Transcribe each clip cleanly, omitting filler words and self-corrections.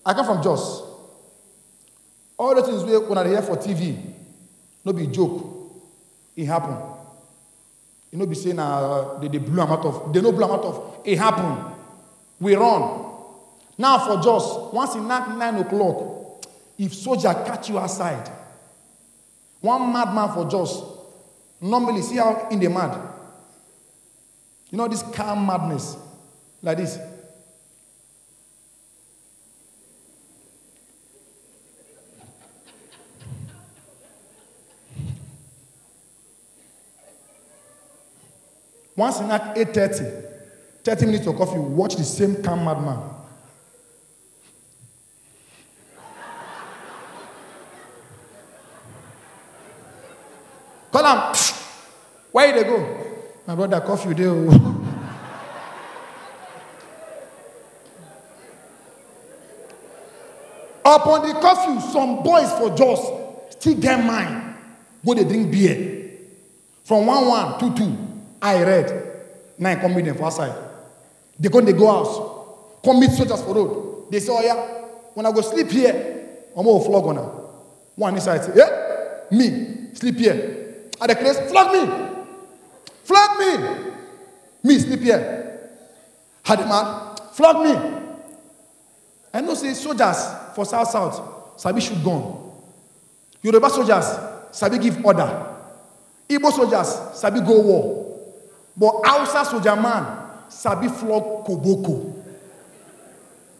I come from Jos. All the things when I hear for TV, no be joke. It happen. You know, be saying they blew them out of. They no blew them out of. It happen. We run. Now for Jos, once in 9 o'clock, if soldier catch you outside, one madman for Jos, normally see how in the mad. You know this calm madness, like this. Once in 8:30, 30 minutes of coffee, watch the same calm madman. Call him. Where they go? My brother, coffee there. Upon the curfew, some boys for Jos still get mine. Go they drink beer. From 1-1, 2-2, I read. 9 come meet them for outside. They go out. Come meet soldiers for road. They say, oh yeah, when I go sleep here, I'm going to flog on her. One inside say, yeah, me, sleep here. At the place, flog me. Flog me. Me, sleep here. Had the man, flog me. I know say soldiers for South, Sabi shoot gun. Yoruba soldiers, Sabi give order. Igbo soldiers, Sabi go war. But Hausa soldier man, Sabi flog koboko.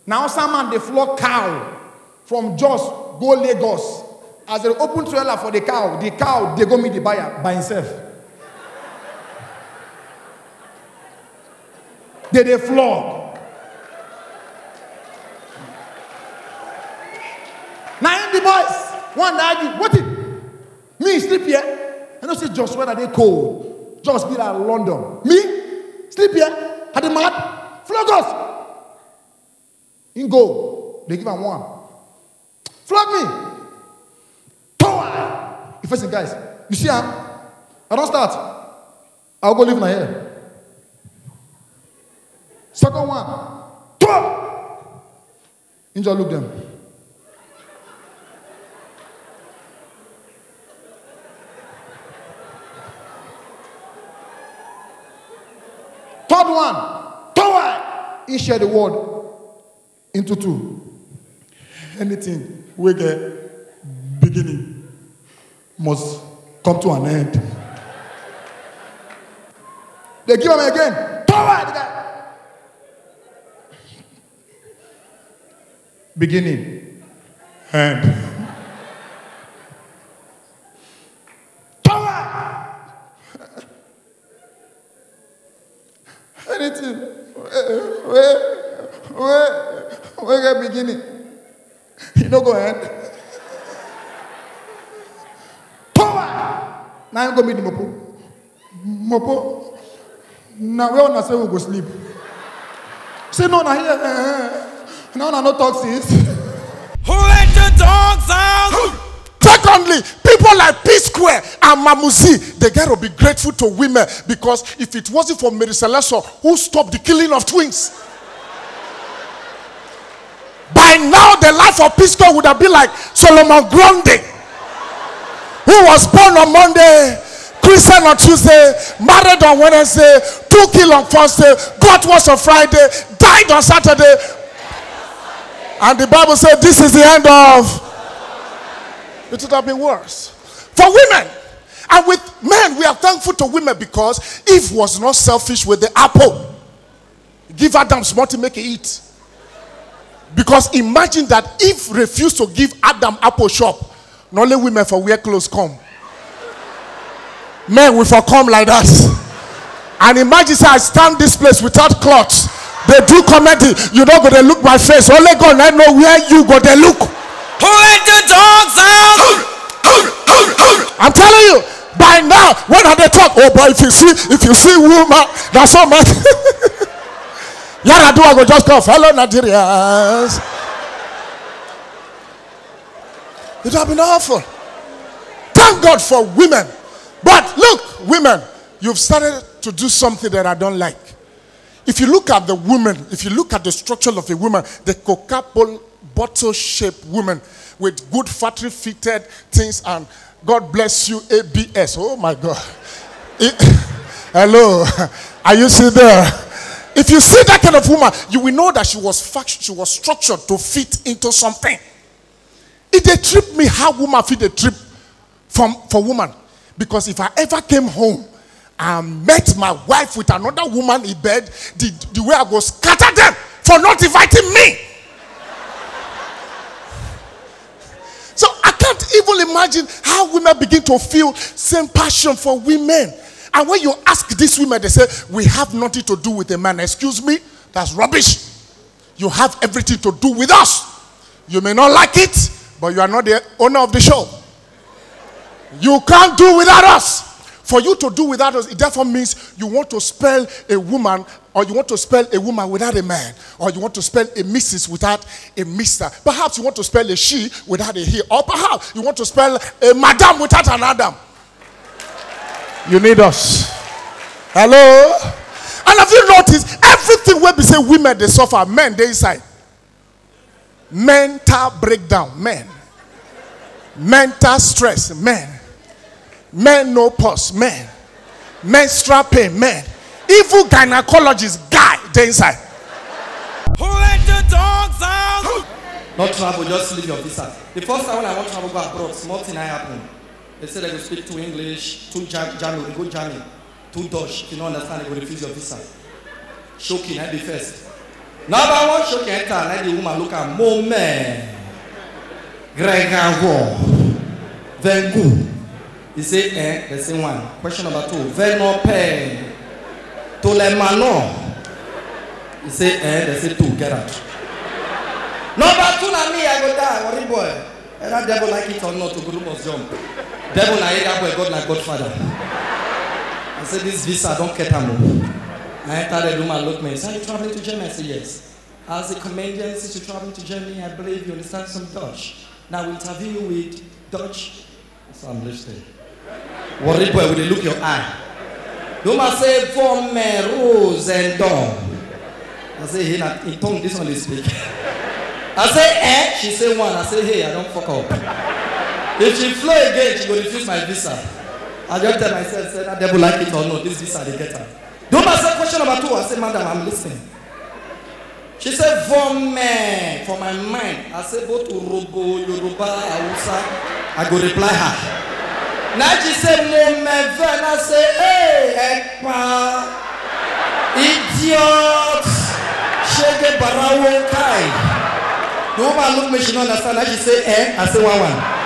Now Hausa man, they flog cow. From Jos, go Lagos. As they open trailer for the cow, they go meet the buyer by himself. They flog. Now in the boys, one argue, what it? Me sleep here? I don't say Jos where are they cold? Jos be like London. Me? Sleep here? Had the mad? Flog us. In go. They give him one. Flog me. Power. The first thing, guys, you see I don't start. I'll go leave my hair. Second one. Angel look them. Third one, tower. He shared the word into 2. Anything we get beginning must come to an end. They give him again. Tower. The guy. Beginning. End. Anything. Where get beginning? You don't go ahead. Power! Now you go meet the Mopo. Mopo. Now we all say we go sleep. Say no, now here. No, no talk sis. Who let the dogs out? Secondly, people like P-Square and Mamuzi, they got to be grateful to women, because if it wasn't for Mary Celeste, who stopped the killing of twins, by now the life of P-Square would have been like Solomon Grundy, who was born on Monday, Christian on Tuesday, married on Wednesday, 2 killed on Thursday, got was on Friday, died on Saturday, and the Bible said this is the end of. It would have been worse for women. And with men, we are thankful to women, because Eve was not selfish with the apple. Give Adam small to make it eat. Because imagine that Eve refused to give Adam apple shop. Not only women for wear clothes come. Men will for come like that. And imagine say I stand this place without clothes. They do comedy. You don't go they look my face. Only God I know where you go they look. Who let the dogs out? I'm telling you, by now, when they talk, oh boy, if you see woman, that's so much. Yara do I go just go, fellow Nigerians. It would have been awful. Thank God for women. But look, women, you've started to do something that I don't like. If you look at the woman, if you look at the structure of a woman, the Coca-Cola bottle-shaped women with good factory-fitted things, and God bless you, ABS. Oh my God. Hello. Are you still there? If you see that kind of woman, you will know that she was structured to fit into something. It they trip me how woman fit a trip for woman. Because if I ever came home and met my wife with another woman in bed, the way I go scatter them for not inviting me. So I can't even imagine how women begin to feel same passion for women. And when you ask these women, they say, we have nothing to do with a man. Excuse me? That's rubbish. You have everything to do with us. You may not like it, but you are not the owner of the show. You can't do without us. For you to do without us, it therefore means you want to spell a woman, or you want to spell a woman without a man, or you want to spell a Mrs. without a Mr. Perhaps you want to spell a she without a he, or perhaps you want to spell a madam without an Adam. You need us. Hello? And have you noticed everything where we say women they suffer, men they inside? Mental breakdown, men. Mental stress, men. Men no pulse, men. Menstrual pain, men. Even gynecologist, guy they inside. Who let the dogs out? Not travel, just leave your visa. The first time when I want to travel go abroad, small thing I happen. They say they will speak 2 English, 2 German, they go German, 2 Dutch. If you don't understand, they will refuse your visa. Shocking, I be first. Number one, shocking, enter, and the woman look at moment. Gregor, then go. He say, they say one. Question number 2, Veno pay. To le manon. He say, they say 2, get out. Number 2, na me, I go die, worry boy. And that devil like it or not, to group must jump. Devil na that boy, God na Godfather. I said, this visa, don't get him. I entered the room and looked at me. So, are you traveling to Germany? I said, yes. As a comedian, since you're traveling to Germany, I believe you understand some Dutch. Now, we'll interview you with Dutch. So I'm listening. Worry boy, will they look your eye? The woman say, for me, rose and dawn. I say, in tongue, this one is speaking. I say, she say 1. I say, hey, I don't fuck up. If she fly again, she will refuse my visa. I just tell myself, say, that devil like it or not, this visa, they get her. The woman said, question number 2. I say, madam, I'm listening. She said, for me, for my mind. I say, go to Robo, Yoruba, Hausa. I go reply her. Now she said, mon meven. I say, hey, ekpa, idiot, shege barawo kai. The woman look me, she don't understand. Now she say, I say, 1.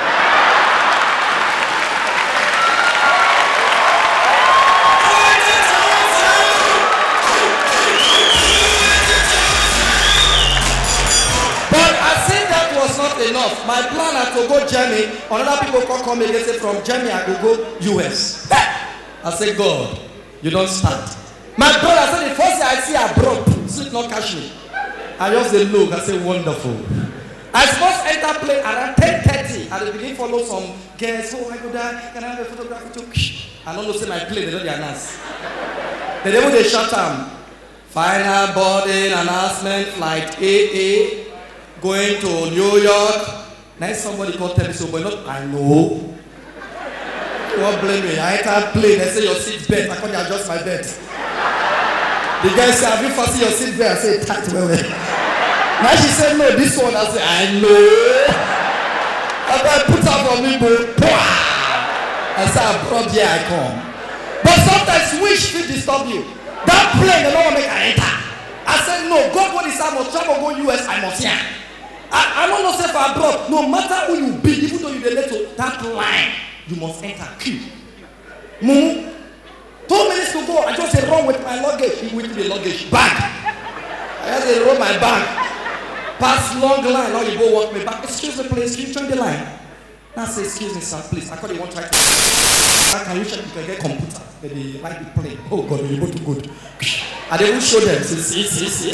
Enough. My plan is to go Germany. Another people come again say from Germany I will go US. I say God, you don't start. My brother said the first day I see abroad, sleep not catch me. I just say look, I say wonderful. I supposed to enter plane around 10:30 and they begin follow some girls. Oh I go there, can I have a photograph too? I don't know say my plane, they don't announce. The devil they shut down. Final boarding announcement, flight AA. Going to New York. Now somebody called tell me so, but not I know. You won't blame me. I enter plane. They say your seat belt. I can't adjust my belt. The guy said, have you fastened your seat belt? I say tight well. Now she said no, this one. I say I know. And I put up on me, but I say I brought here I come. But sometimes wish will disturb you. That plane, they don't make I enter. I said no, God what is I must travel go US, I must here. I don't know say for abroad, no matter who you be, even though you relate to that line, you must enter queue. 2 minutes to go, I just say run with my luggage, with the luggage bag. I just say run my bag. Pass long line, now you go walk me back. Excuse me please, can you join the line? Now I say excuse me sir, please. I call you one try to. How can you check if you can get computer? They like the plane. Oh God, you're too good. And they will show them, see.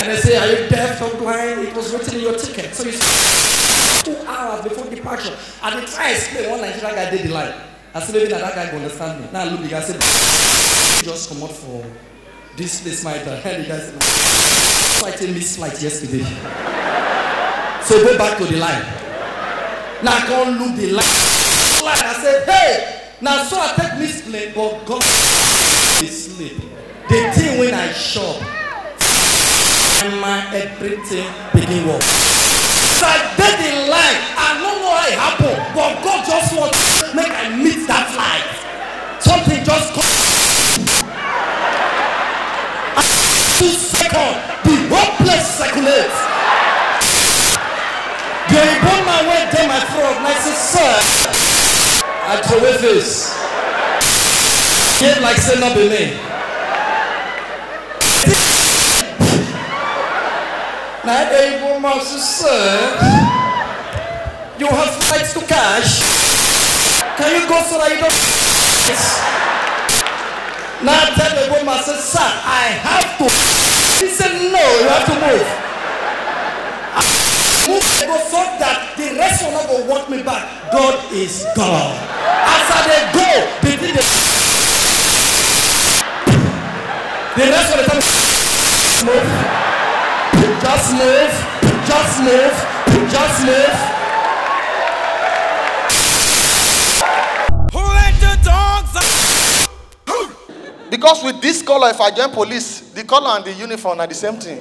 And they say, are you deaf or blind? It was written in your ticket. So you see 2 hours before departure. And they try to explain one Nigerian guy did the line. I said, maybe that guy will understand me. Now look, the guy said, just come out for this place, my turn. And the guy said, I missed flight yesterday. So go back to the line. Now I can't look the line. I said, hey, now so I take me sleep, but God is sleep. The thing when I shop, and my everything begin work. So I did the line. I don't know how it happened, but God just wants to make I meet that light. Something just come. 2 seconds, the whole place circulates. The born man went down my throat, and I said, sir, I throw away this. Yet like say not be me. Now the born man said, sir, you have flights to cash. Can you go so that you don't? Now I tell the born man, said, sir, I have to. He said, no, you have to move. Move go so that the rest will not go want me back. God is God. After they go, between the rest of the time, move. Just move. Just move. Just move. Who let the dogs out? Because with this color, if I join police, the color and the uniform are the same thing.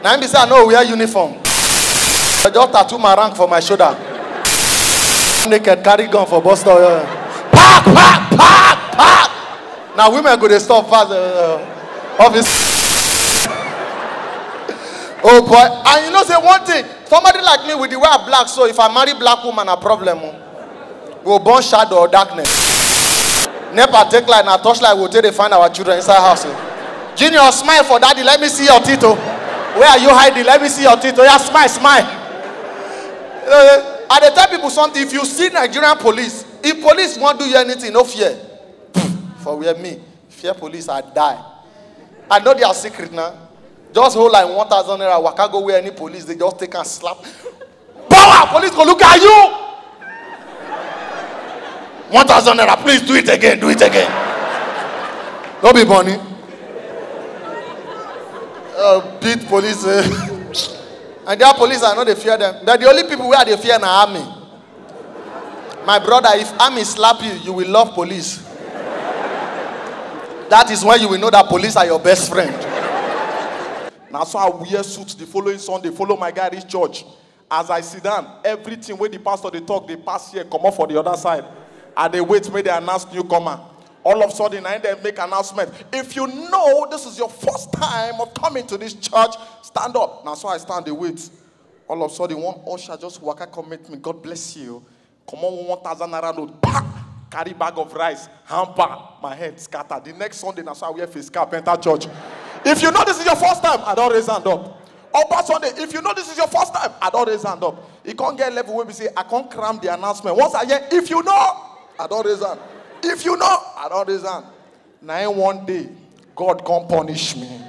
Now I say I know we wear uniform. I just tattoo my rank for my shoulder. Naked, carry gun for bus stop. Park, park, park, park. Now women go to stop fast. Office. Oh boy, and you know say one thing. Somebody like me with the way I black, so if I marry black woman, a problem. We'll burn shadow or darkness. Never take light and torchlight will take to find our children inside house. Junior, smile for daddy. Let me see your teeth. Where are you hiding? Let me see your teeth. Yeah, smile, smile. I tell people something. If you see Nigerian police, if police won't do you anything, no fear. For where me, fear police, I die. I know their secret now. Just hold like 1,000 naira. Waka go where any police, they just take and slap. Power! Police go look at you. 1,000 naira, please do it again, do it again. Don't be funny. Beat police. And their police, I know they fear them. They're the only people where they fear in the army. My brother, if army slap you, you will love police. That is when you will know that police are your best friend. Now, so I wear suits the following Sunday, follow my guy reach church. As I sit down, everything where the pastor they talk, they pass here, come up for the other side. And they wait when they announce newcomer. All of a sudden, I then make announcement. If you know this is your first time of coming to this church, stand up. Now, so I stand, they wait. All of a sudden, one usher just waka come meet me. God bless you. Come on, 1,000 naira note. Carry bag of rice. Hamper. My head scattered. The next Sunday, now so I wear face cap, enter church. If you know this is your first time, I don't raise hand up. Upper Sunday, if you know this is your first time, I don't raise hand up. You can't get level where we say, I can't cram the announcement. Once I hear, if you know, I don't raise hand. If you know, I don't raise hand. Now one day, God come punish me.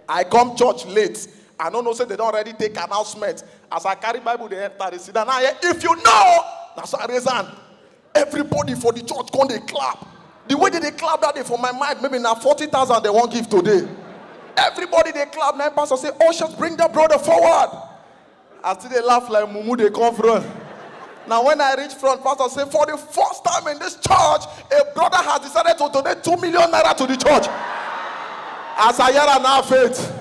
I come church late. I don't know, say they don't already take announcement. As I carry Bible, they enter, they sit down. Now, if you know, that's why I raise hand. Everybody for the church come, they clap. The way they clap that day for my mind, maybe now 40,000 they won't give today. Everybody they clap. Now pastor say, oh, just bring that brother forward. I see they laugh like mumu, they come front. Now when I reach front, pastor say, for the first time in this church, a brother has decided to donate 2 million naira to the church. As I hear and have faith,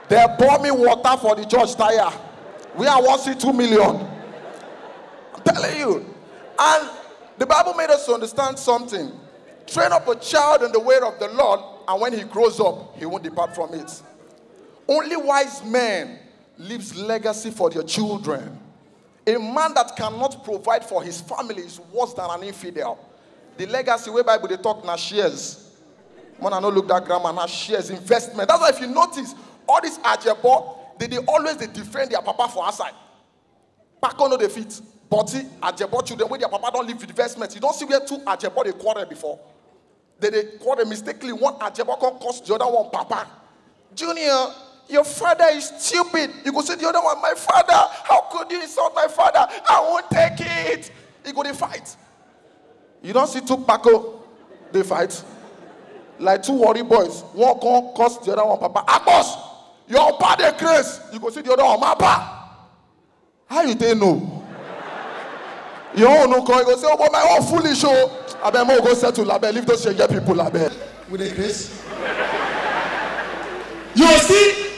they pour me water for the church tire. We are want to see 2 million. I'm telling you. And the Bible made us to understand something. Train up a child in the way of the Lord, and when he grows up, he won't depart from it. Only wise men leaves legacy for their children. A man that cannot provide for his family is worse than an infidel. The legacy where Bible they talk now shares. Man, I don't look that grammar now shares investment. That's why if you notice, all these ajebo, they always defend their papa for outside. Paco no defeat. But see, ajebo children, when their papa don't leave investment, you don't see where two ajebo they quarrel before. They quarrel mistakenly. One ajebo can cost the other one papa. Junior, your father is stupid. You go say the other one, my father. How could you insult my father? I won't take it. You go they fight. You don't see two Paco, they fight. Like two worry boys. One can cost the other one papa. Boss, Your body craze. You go see the other one, Mapa. How you think no? You don't know, you go say, oh, but my own foolish show. I bet more go settle, I bet leave those get people, I bet. With the grace. You see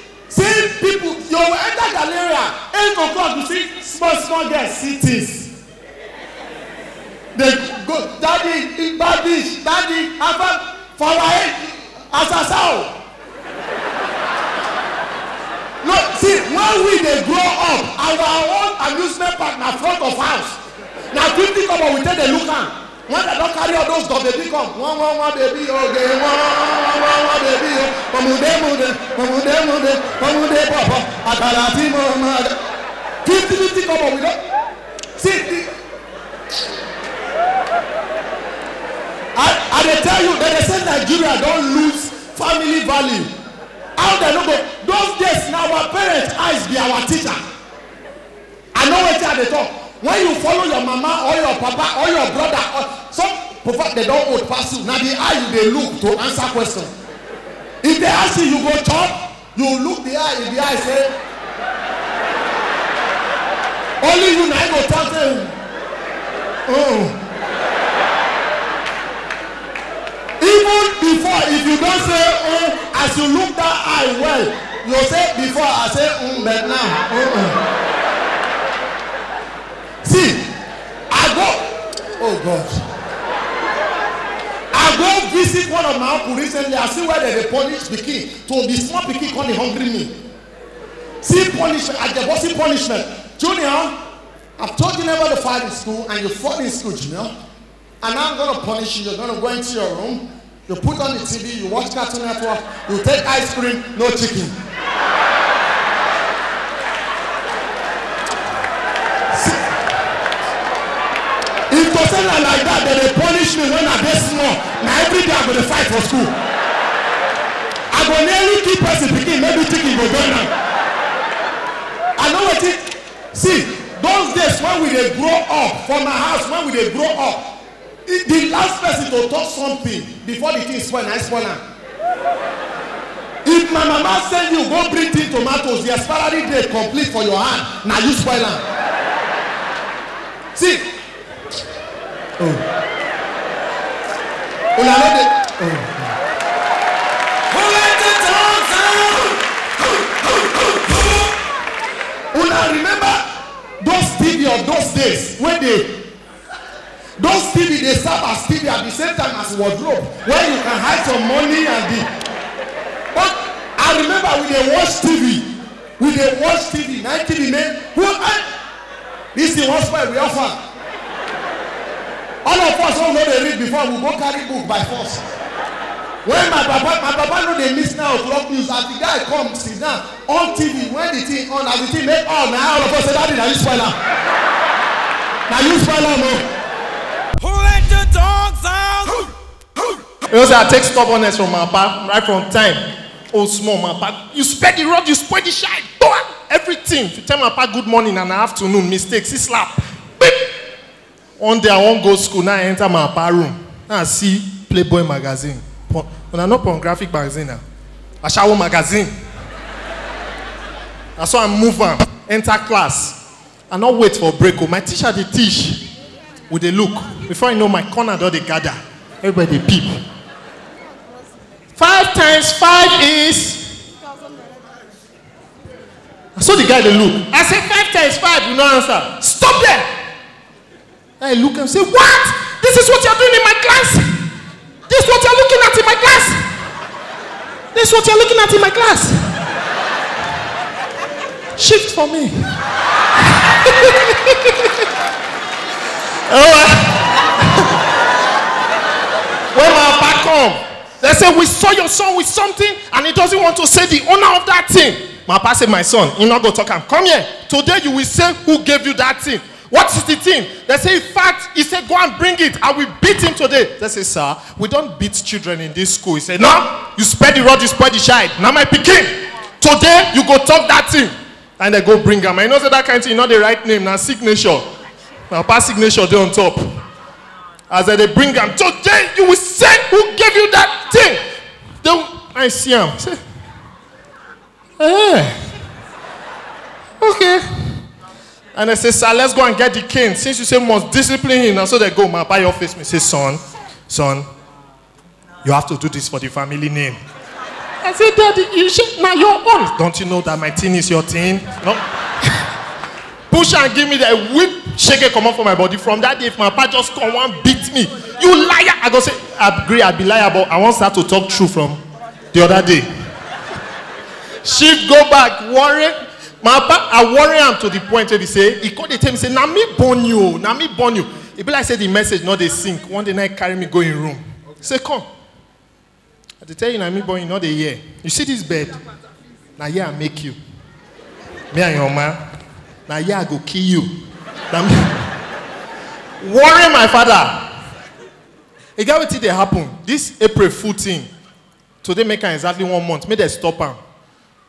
people, you will enter Galleria, 8 o'clock, you see small girls, cities. They go, daddy, for our head, Asasao. No, see, when we they grow up, our own amusement park na front of house. Now 50 come we take the look at. When they don't carry all those dogs, they come. One baby, okay, one baby, mamude, papa, akalati mama. 50 come we don't. See, I tell you that they say Nigeria don't lose family value. How they know go? Those days now our parents' eyes be our teacher. I know what they talk. When you follow your mama or your papa or your brother, or some people they don't hold pass you. Now the eye they look to answer questions. If they ask you, you go chop. You look the eye. If the eye say, only you now go talk to him. Oh. Even before, if you don't say, oh, as you look that eye well, you say before I say, but now. See, I go visit one of my uncle recently. I see where they punish pikin. To be small pikin call the hungry me. See punishment, at the bossy punishment. Junior, I've told you never to fight in school, and you fought in school, Junior. And now I'm going to punish you. You're going to go into your room. You put on the TV. You watch Cartoon Network. You take ice cream. No chicken. If to say like that, then they punish me when I get small. Now every day I'm going to fight for school. I go nearly keep person picking. Maybe chicken go down now. I know what it. See, those days when we they grow up, from my house, when we they grow up, the last person to talk something before the thing spoil, I spoil am. If my mama send you go bring tin tomatoes, the expiry date complete for your hand, now you spoil am. See. Oh. Una no dey. Who let the dogs out? Una remember those TV of those days when those TV they serve as TV at the same time as wardrobe where you can hide some money and the. But I remember we dey watch TV. We dey watch TV. Night TV man. This thing was why we offer. All of us don't know they read before we go carry book by force. When my papa know they miss 9 o'clock news, as the guy comes sit down on TV when the thing on, as the thing make all now all of us say daddy na you spoil am. Na you spoil am o. Who let the dogs out? You know, say I take stubbornness from my papa right from time. Oh, small, my papa. You spread the rod, you spoil the shine. Everything. If you tell my papa good morning and afternoon, mistakes, he slap. Beep. One day I won't go to school, now I enter my papa room. Now I see Playboy magazine. When I know pornographic magazine now. I shower magazine. That's why I move on, enter class. I not wait for break. My teacher they teach. With a look. Before I know my corner door they gather. Everybody they peep. 5 times 5 is. I saw the guy they look. I said 5 times 5, you no answer. Stop there. I look and say, what? This is what you're doing in my class? This is what you're looking at in my class? This is what you're looking at in my class? Shift for me. When my papa come, they say, we saw your son with something and he doesn't want to say the owner of that thing. My papa said, my son, you not go talk him. Come here. Today you will say who gave you that thing. What is the thing? They say, in fact, he said, go and bring it. I will beat him today. They say, sir, we don't beat children in this school. He said, no, you spread the rod, you spread the child. Now my pikin, today you go talk that thing. And they go bring him. I know that kind of thing, not the right name, now signature. Now pass signature there on top. As they bring him, today you will say who gave you that thing. Then I see him. Say, Okay. And I say, sir, let's go and get the cane. Since you say we must discipline him, and so they go, my buy your face. Me say, son, you have to do this for the family name. I said, Daddy, you should now your own. Don't you know that my thing is your thing? No. Push and give me the whip, shake it, come up from my body. From that day, if my papa just come and beat me, you liar. I go say, I agree, I'll be liar, but I want start to talk true from the other day. Shift go back, worry. My papa, I worry him to the point where he say, he called the time, he say, na me born you, na me born you. It be like say the message, not they sink. One day night carry me go in room. He say, come. I tell you, na me born you, not they hear. You see this bed? Now here I make you. Me and your man. Now here I go kill you. Worry my father. You get what they happen? This April 14, today make exactly 1 month. May they stop him.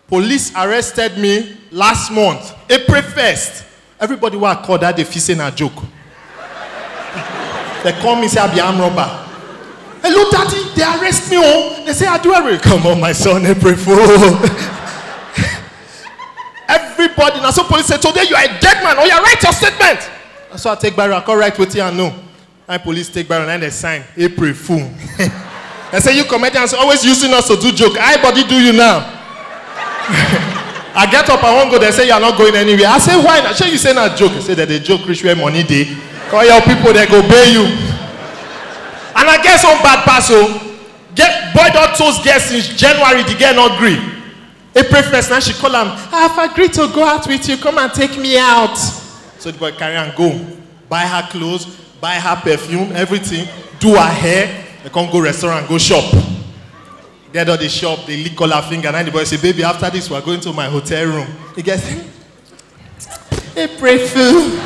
Police arrested me last month, April 1st. Everybody who I call that they feel saying a joke. They call me say I be armed robber. Hello, daddy, they arrest me. Oh, they say I do everything. Come on, my son, April Fool. Everybody, now so police say today you are a dead man. Oh, you write your statement. And so I take barrel, I call right with you and know. And police take barrel and they sign April Fool. They say you comedians always using us to do joke. I body do you now. I get up, I won't go. They say you're not going anywhere. I say why? I say you say not joke. I say that they joke rich where money day. Call your people, they go pay you. And I guess on bad pass, get boy dot toast guest since January. The girl not agree. April 1st, now she call him. I've agreed to go out with you. Come and take me out. So the boy carry and go. Buy her clothes, buy her perfume, everything. Do her hair. They come go restaurant, go shop. Get out the shop, they lick all her finger. And the boy say, baby, after this, we're going to my hotel room. He gets, April Fool.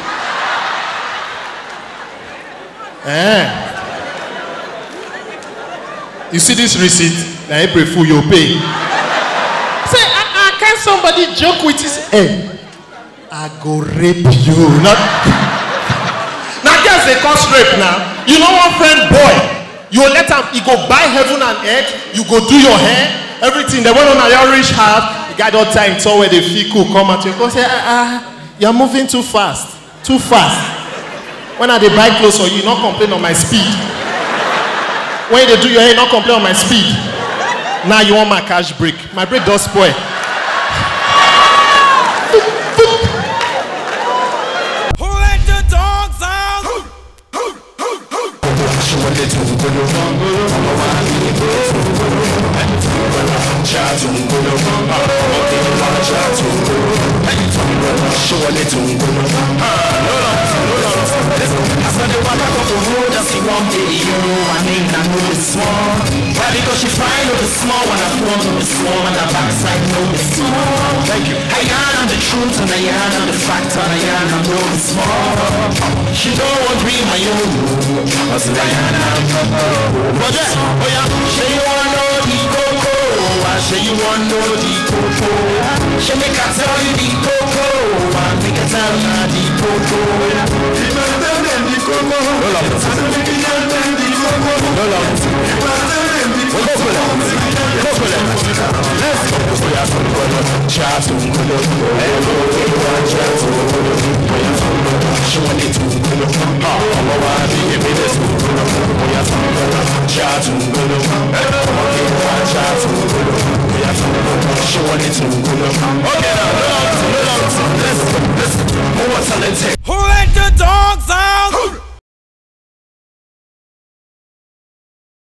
You see this receipt? Now April Fool, you pay. Say, can somebody joke with his hey, I go rape you. Not now guess they cause rape now. You know one friend boy. You let him, he go buy heaven and earth, you go do your hair, everything. They went on a your rich house, the guy don't time so where they feel cool, come at you. Go say, you're moving too fast. Too fast. When I they buy clothes for you, not complain on my speed. When they do your hair, not complain on my speed. Now you want my cash break. My break does spoil. Who let the dogs out? Because she fine with the small one, I want to the small and the backside know the small. Thank you. I am the truth and I am the fact and I am know the small. She don't want me my own. I said I am. Roger, oh yeah, she want know the coco. I say you want know the coco. She make her tell you the coco. I make her tell you the coco. The coco. Okay, now, listen.